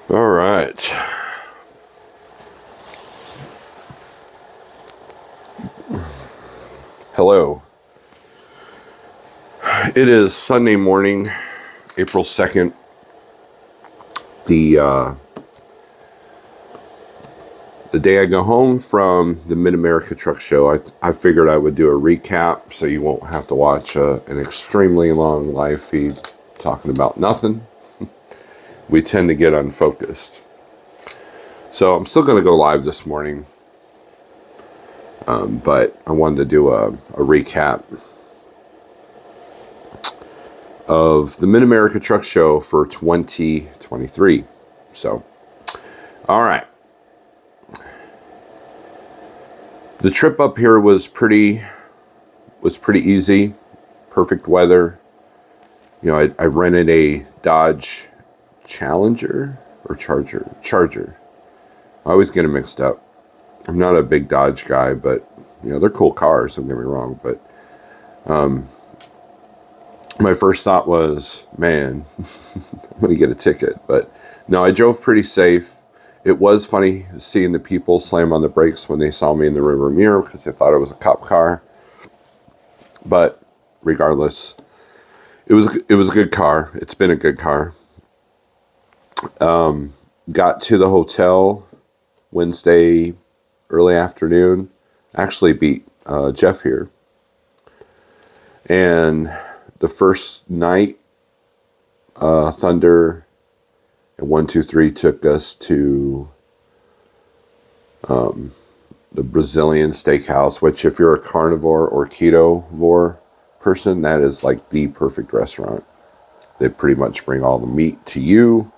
All right. Hello. It is Sunday morning, April 2nd. The day I go home from the Mid-America Truck Show. I figured I would do a recap so you won't have to watch an extremely long live feed talking about nothing. We tend to get unfocused. So I'm still going to go live this morning. But I wanted to do a recap of the Mid-America Truck Show for 2023. So, all right. The trip up here was pretty easy. Perfect weather. You know, I rented a Dodge Challenger or Charger. I always get them mixed up. I'm not a big Dodge guy, but you know, they're cool cars, don't get me wrong, but my first thought was, man, I'm going to get a ticket. But no, I drove pretty safe. It was funny seeing the people slam on the brakes when they saw me in the rearview mirror because they thought it was a cop car. But regardless, it was a good car. It's been a good car. Got to the hotel Wednesday early afternoon. Actually beat Jeff here. And the first night, Thunder and 123 took us to the Brazilian steakhouse, which if you're a carnivore or ketovore person, that is like the perfect restaurant. They pretty much bring all the meat to you.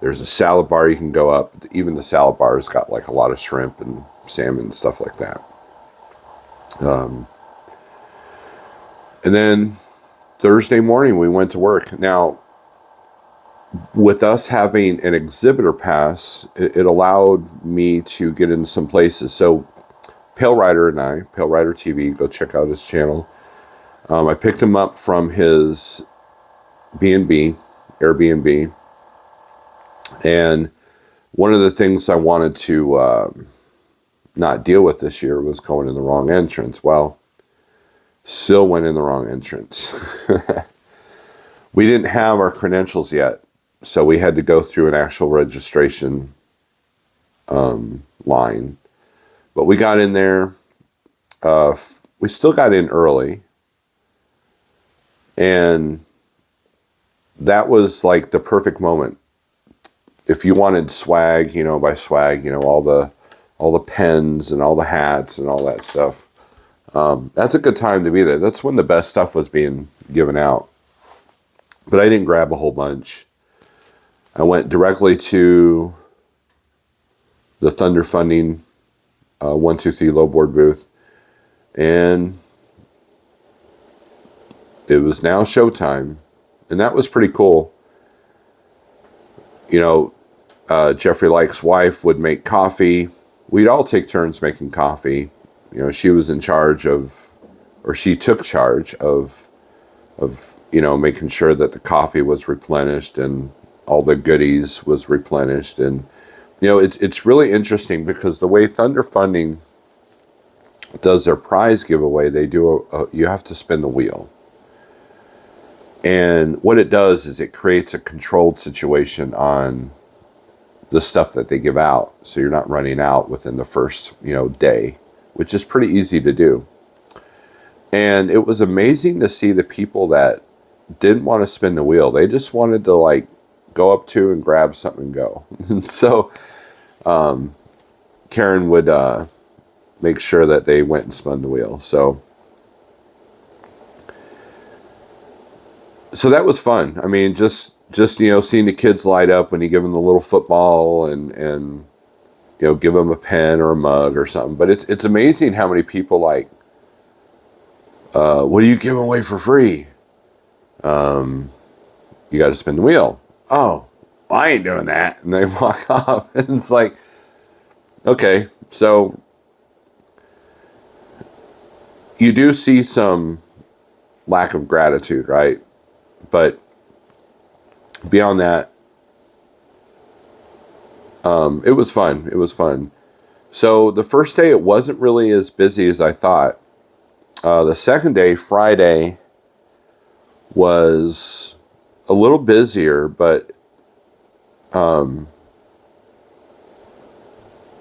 There's a salad bar you can go up. Even the salad bar's got like a lot of shrimp and salmon and stuff like that. And then Thursday morning we went to work. Now, with us having an exhibitor pass, it allowed me to get into some places. So Pale Rider and I, Pale Rider TV, go check out his channel. I picked him up from his B&B, Airbnb. And one of the things I wanted to not deal with this year was going in the wrong entrance. Well, still went in the wrong entrance. We didn't have our credentials yet, so we had to go through an actual registration line. But we got in there. We still got in early. And that was like the perfect moment. If you wanted swag, you know, by swag, you know, all the pens and all the hats and all that stuff. That's a good time to be there. That's when the best stuff was being given out. But I didn't grab a whole bunch. I went directly to the Thunder Funding 123 low board booth. And it was now showtime. And that was pretty cool. You know, Jeffrey Like's wife would make coffee. We'd all take turns making coffee. You know, she was in charge of, or she took charge of, you know, making sure that the coffee was replenished and all the goodies was replenished. And, you know, it's really interesting because the way Thunder Funding does their prize giveaway, they do you have to spin the wheel. And what it does is it creates a controlled situation on the stuff that they give out. So you're not running out within the first, you know, day, which is pretty easy to do. And it was amazing to see the people that didn't want to spin the wheel. They just wanted to like go up to and grab something and go. And so Karen would make sure that they went and spun the wheel. So that was fun. I mean, just you know, seeing the kids light up when you give them the little football and you know, give them a pen or a mug or something. But it's amazing how many people like, what are you giving away for free? You got to spin the wheel. Oh, well, I ain't doing that. And they walk off. And it's like, okay, so you do see some lack of gratitude, right? But beyond that, It was fun. It was fun. So the first day, it wasn't really as busy as I thought. The second day, Friday, was a little busier, but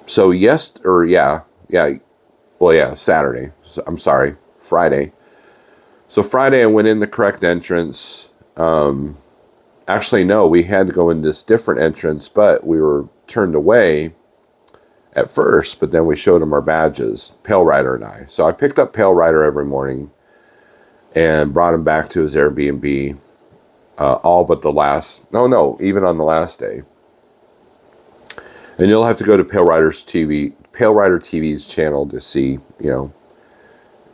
so yes, or well, yeah, Saturday. So, I'm sorry, Friday. So Friday, I went in the correct entrance. Actually, no, we had to go in this different entrance, but we were turned away at first, but then we showed him our badges, Pale Rider and I. So I picked up Pale Rider every morning and brought him back to his Airbnb, all but the last, no, even on the last day. And you'll have to go to Pale Rider TV's channel to see,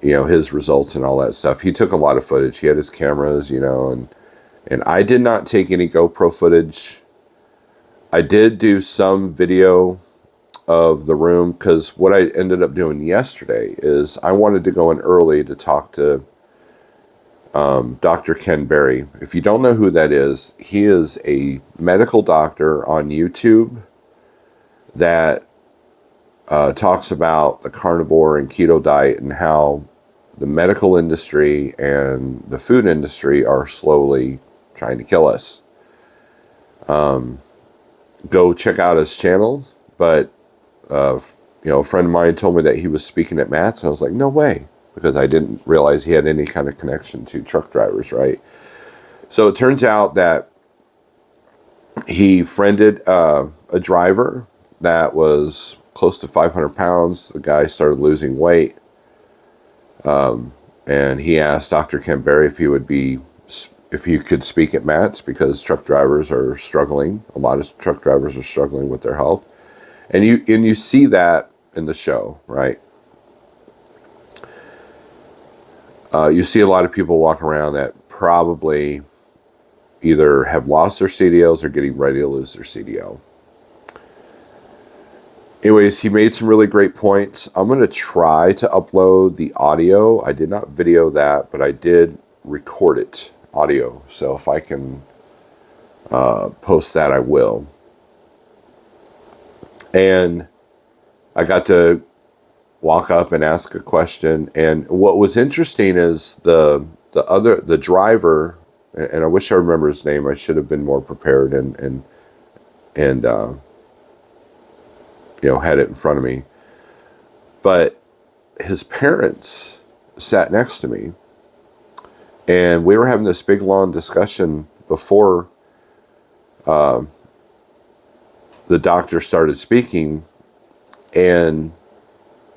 his results and all that stuff. He took a lot of footage. He had his cameras, and I did not take any GoPro footage. I did do some video of the room, because what I ended up doing yesterday is I wanted to go in early to talk to Dr. Ken Berry. If you don't know who that is, he is a medical doctor on YouTube that talks about the carnivore and keto diet and how the medical industry and the food industry are slowly trying to kill us. Go check out his channel. But a friend of mine told me that he was speaking at Matt's, and I was like, no way, because I didn't realize he had any kind of connection to truck drivers, right? So it turns out that he friended a driver that was close to 500 pounds. The guy started losing weight, and he asked Dr. Ken Berry if he could speak at Matt's, because truck drivers are struggling. A lot of truck drivers are struggling with their health. And you see that in the show, right? You see a lot of people walking around that probably either have lost their CDLs or getting ready to lose their CDL. Anyways, he made some really great points. I'm going to try to upload the audio. I did not video that, but I did record it, audio. So if I can post that, I will. And I got to walk up and ask a question. And what was interesting is the driver, and I wish I remember his name. I should have been more prepared and had it in front of me. But his parents sat next to me, and we were having this big long discussion before the doctor started speaking. And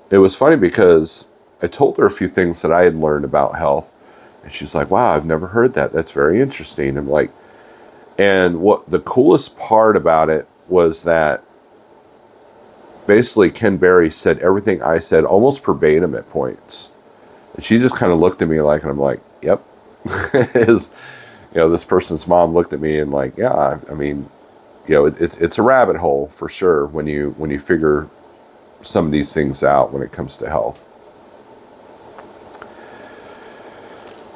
it was funny because I told her a few things that I had learned about health, and she's like, wow, I've never heard that. That's very interesting. I'm like, and what the coolest part about it was that basically Ken Berry said everything I said almost verbatim at points. And she just kind of looked at me and I'm like, yep. This person's mom looked at me and like, yeah, I mean, it's a rabbit hole for sure when you figure some of these things out when it comes to health.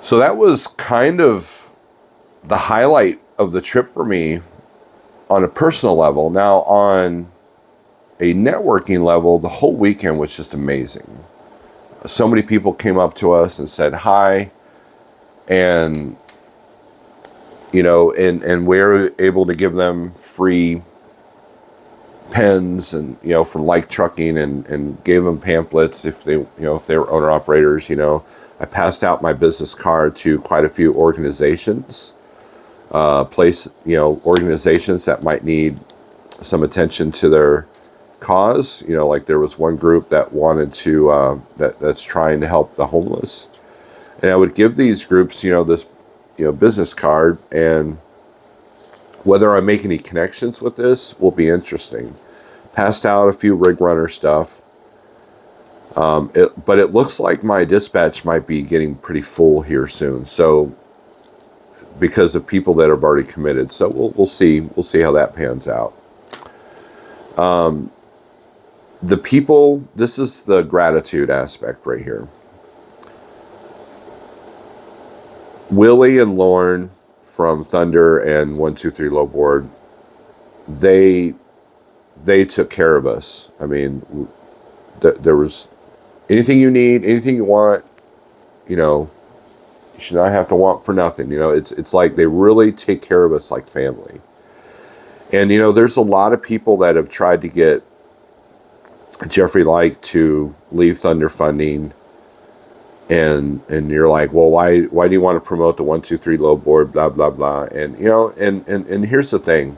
So that was kind of the highlight of the trip for me on a personal level. Now, on a networking level, the whole weekend was just amazing. So many people came up to us and said hi, and and we're able to give them free pens and from Like Trucking, and gave them pamphlets if they were owner operators. I passed out my business card to quite a few organizations, organizations that might need some attention to their cause. Like there was one group that wanted to that's trying to help the homeless, and I would give these groups this business card, and whether I make any connections with this will be interesting. Passed out a few rig runner stuff, but it looks like my dispatch might be getting pretty full here soon. So because of people that have already committed, so we'll see how that pans out. The people, this is the gratitude aspect right here. Willie and Lauren from Thunder and 123 Low Board, they they took care of us. I mean, there was anything you need, anything you want, you know, you should not have to want for nothing. You know, it's like they really take care of us like family. And, you know, there's a lot of people that have tried to get Jeffrey Light to leave Thunder Funding. And you're like, well, why do you want to promote the 123 low board, blah, blah, blah. And, you know, and here's the thing.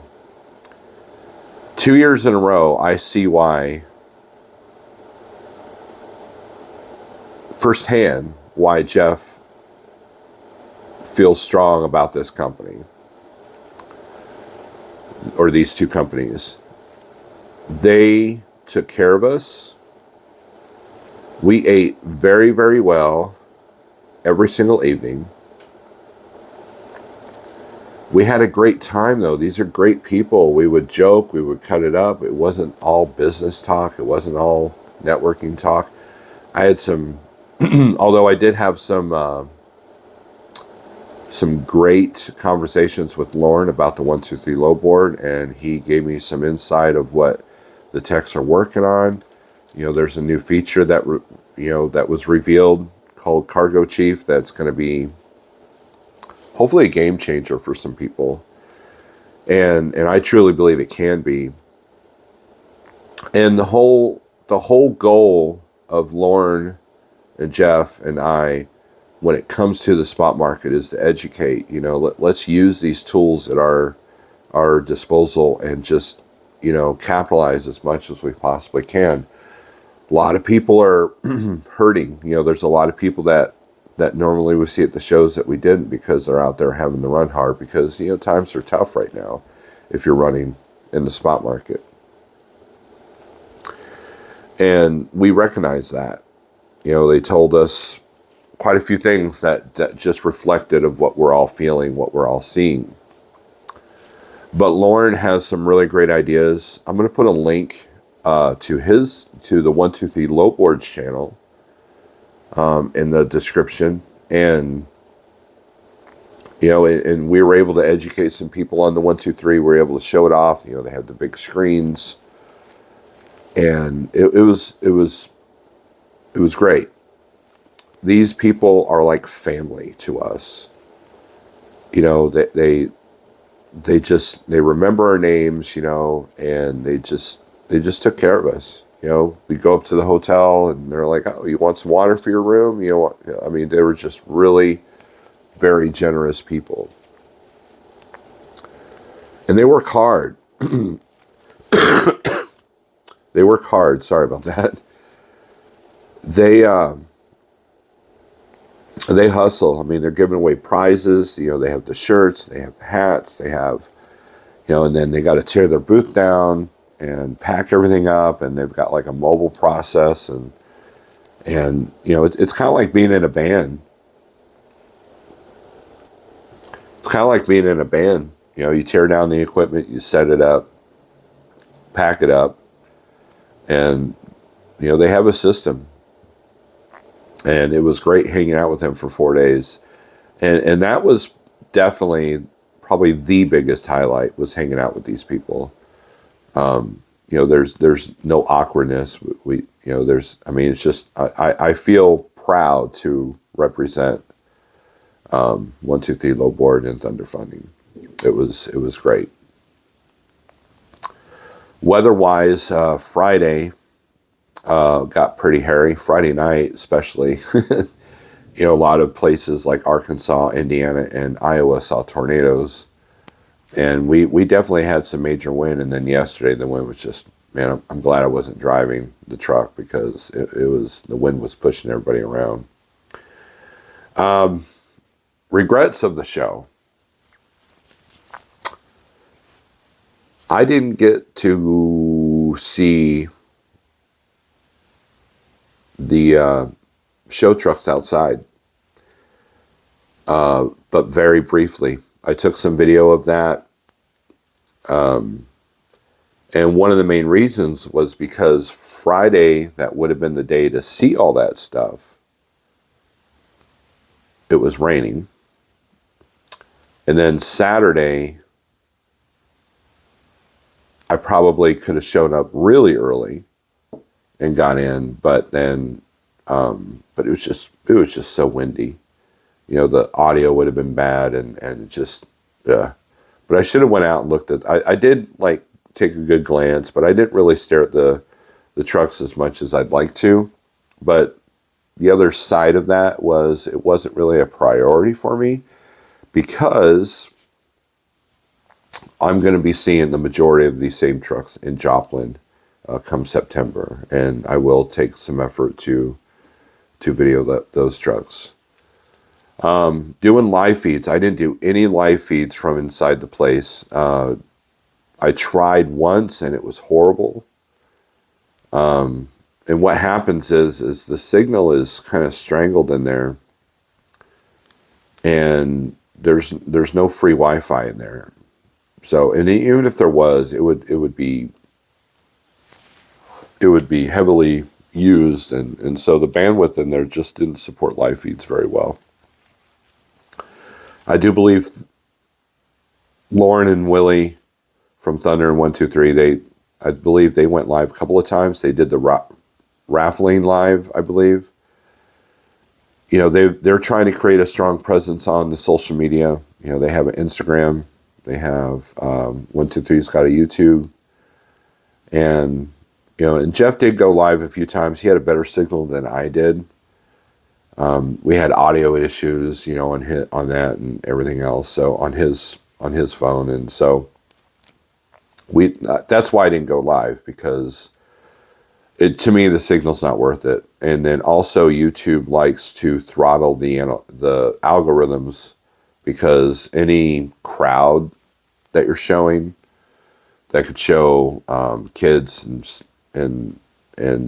2 years in a row, I see why, firsthand, why Jeff feels strong about this company, or these two companies. They took care of us. We ate very, very well every single evening. We had a great time, though. These are great people. We would joke. We would cut it up. It wasn't all business talk. It wasn't all networking talk. I had some, although I did have some great conversations with Lauren about the 123 low board, and he gave me some insight of what the techs are working on. You know, there's a new feature that that was revealed called Cargo Chief that's going to be hopefully a game changer for some people, and I truly believe it can be. And the whole goal of Lauren and Jeff and I, when it comes to the spot market, is to educate. You know, let's use these tools at our disposal and just, you know, capitalize as much as we possibly can. A lot of people are hurting. You know, there's a lot of people that normally we see at the shows that we didn't, because they're out there having to run hard, because, you know, times are tough right now if you're running in the spot market. And we recognize that. You know, they told us quite a few things that just reflected of what we're all feeling, what we're all seeing. But Lauren has some really great ideas. I'm going to put a link to the 123 Low Boards channel in the description. And, you know, and we were able to educate some people on the 123. We were able to show it off. You know, they have the big screens. And it was great. These people are like family to us. You know, they remember our names, you know, and they just took care of us. You know, we go up to the hotel and they're like, "Oh, you want some water for your room?" You know, I mean, they were just really very generous people. And they work hard. They work hard. Sorry about that. They hustle. I mean, they're giving away prizes. You know, they have the shirts, they have the hats, they have, you know, and then they got to tear their booth down and pack everything up, and they've got like a mobile process, and you know, it's kind of like being in a band. It's kind of like being in a band. You know, you tear down the equipment, you set it up, pack it up, and, you know, they have a system. And it was great hanging out with them for 4 days. And that was definitely probably the biggest highlight, was hanging out with these people. You know, there's no awkwardness. You know, I mean, it's just, I feel proud to represent 123 Low Board and Thunder Funding. It was great. Weather-wise, Friday got pretty hairy. Friday night, especially. You know, a lot of places like Arkansas, Indiana, and Iowa saw tornadoes. And we definitely had some major wind. And then yesterday, the wind was just, man, I'm glad I wasn't driving the truck, because the wind was pushing everybody around. Regrets of the show. I didn't get to see the show trucks outside, but very briefly. I took some video of that, and one of the main reasons was because Friday, that would have been the day to see all that stuff, it was raining. And then Saturday, I probably could have shown up really early and got in, but then, but it was just so windy. The audio would have been bad, and just, yeah. But I should have went out and looked at. I did like take a good glance, but I didn't really stare at the trucks as much as I'd like to. But the other side of that was it wasn't really a priority for me because I'm going to be seeing the majority of these same trucks in Joplin come September, and I will take some effort to video those trucks. Doing live feeds. I didn't do any live feeds from inside the place. I tried once and it was horrible. And what happens is the signal is kind of strangled in there, and there's no free Wi-Fi in there. So, and even if there was, it would be heavily used, and so the bandwidth in there just didn't support live feeds very well. I do believe Lauren and Willie from Thunder and 123, I believe they went live a couple of times. They did the raffling live, I believe. They're trying to create a strong presence on the social media. They have an Instagram. They have 123's got a YouTube, and and Jeff did go live a few times. He had a better signal than I did. We had audio issues, on that and everything else. So on his phone, and so that's why I didn't go live, because to me the signal's not worth it. And then also YouTube likes to throttle the algorithms, because any crowd that you're showing that could show kids and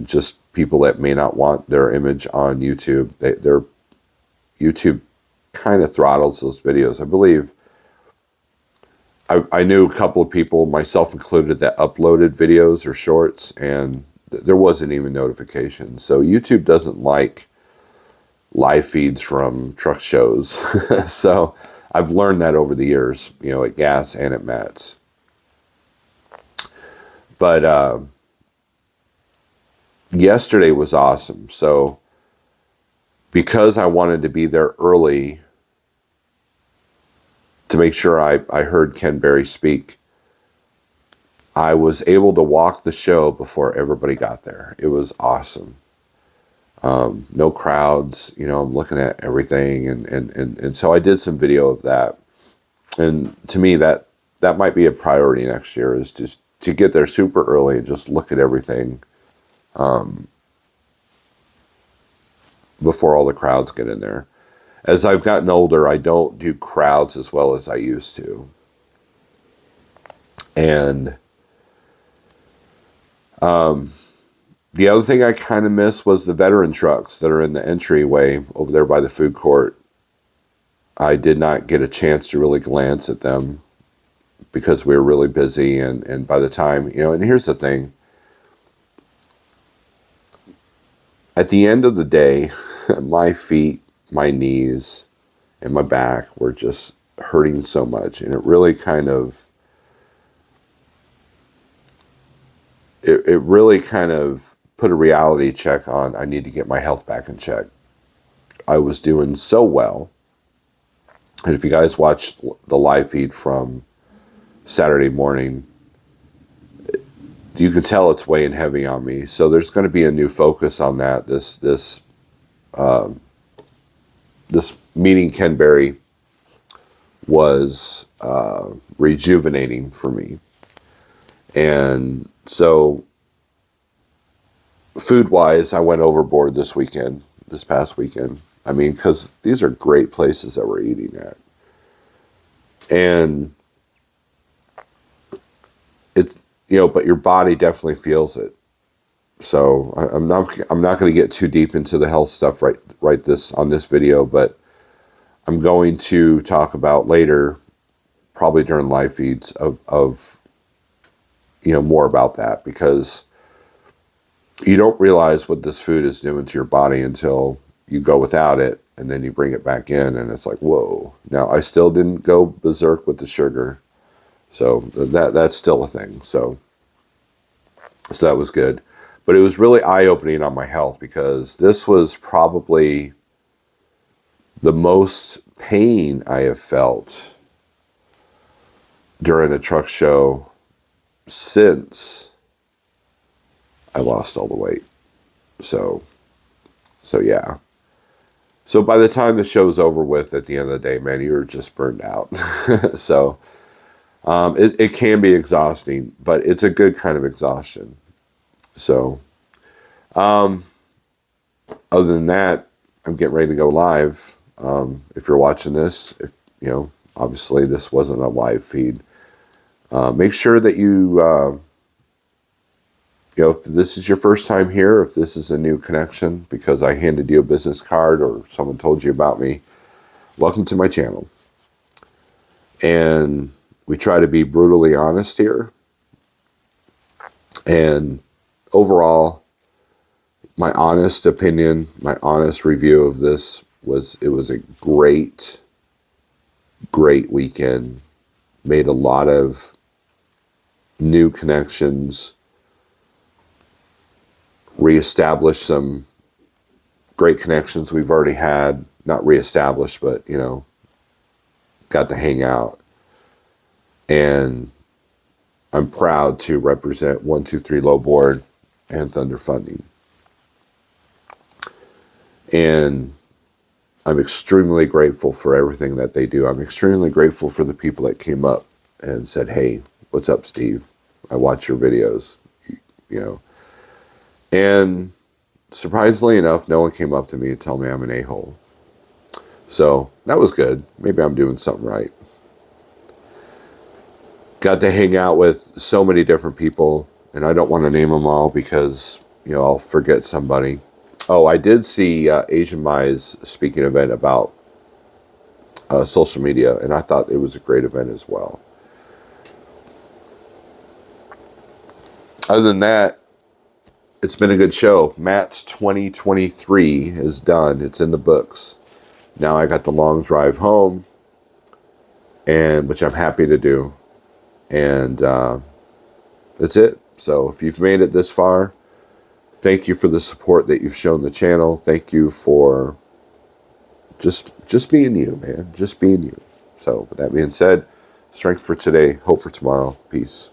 just people that may not want their image on YouTube, their YouTube kind of throttles those videos. I believe I knew a couple of people, myself included, that uploaded videos or shorts, and there wasn't even notifications. So YouTube doesn't like live feeds from truck shows. So I've learned that over the years, at Gas and at Matt's. But yesterday was awesome. So because I wanted to be there early to make sure I heard Ken Berry speak, I was able to walk the show before everybody got there. It was awesome. No crowds, I'm looking at everything, and so I did some video of that. And to me, that might be a priority next year, is just to get there super early and just look at everything before all the crowds get in there. As I've gotten older, I don't do crowds as well as I used to. And the other thing I kind of missed was the veteran trucks that are in the entryway over there by the food court. I did not get a chance to really glance at them because we were really busy. And by the time, and here's the thing. At the end of the day, my feet, my knees, and my back were just hurting so much. And it really kind of, it really kind of put a reality check on, I need to get my health back in check. I was doing so well. And if you guys watched the live feed from Saturday morning, you can tell it's weighing heavy on me. So there's going to be a new focus on that. This meeting Ken Berry was rejuvenating for me. And so food-wise, I went overboard this past weekend. I mean, because these are great places that we're eating at. And it's, but your body definitely feels it. So I'm not going to get too deep into the health stuff right on this video, but I'm going to talk about later, probably during live feeds, of more about that, because you don't realize what this food is doing to your body until you go without it, and then you bring it back in, and it's like, whoa. Now, I still didn't go berserk with the sugar, so that's still a thing. So So that was good. But it was really eye-opening on my health, because this was probably the most pain I have felt during a truck show since I lost all the weight. So yeah. So by the time the show's over with at the end of the day, man, you're just burned out. So it can be exhausting, but it's a good kind of exhaustion. So other than that, I'm getting ready to go live. If you're watching this, if you know, obviously this wasn't a live feed. Make sure that if this is your first time here, if this is a new connection because I handed you a business card or someone told you about me, welcome to my channel. And we try to be brutally honest here. And overall, my honest opinion, my honest review of this was, it was a great, great weekend. Made a lot of new connections, reestablished some great connections we've already had, not reestablished, but, got to hang out. And I'm proud to represent 123 Low Board and Thunder Funding. And I'm extremely grateful for everything that they do. I'm extremely grateful for the people that came up and said, "Hey, what's up, Steve? I watch your videos." And surprisingly enough, no one came up to me and tell me I'm an a-hole. So that was good. Maybe I'm doing something right. Got to hang out with so many different people, and I don't want to name them all because, I'll forget somebody. Oh, I did see Asian Mai's speaking event about social media, and I thought it was a great event as well. Other than that, it's been a good show. Matt's 2023 is done. It's in the books. Now I got the long drive home, and which I'm happy to do. And that's it. So if you've made it this far, thank you for the support that you've shown the channel. Thank you for just being you, man. Just being you. So with that being said, strength for today, hope for tomorrow. Peace.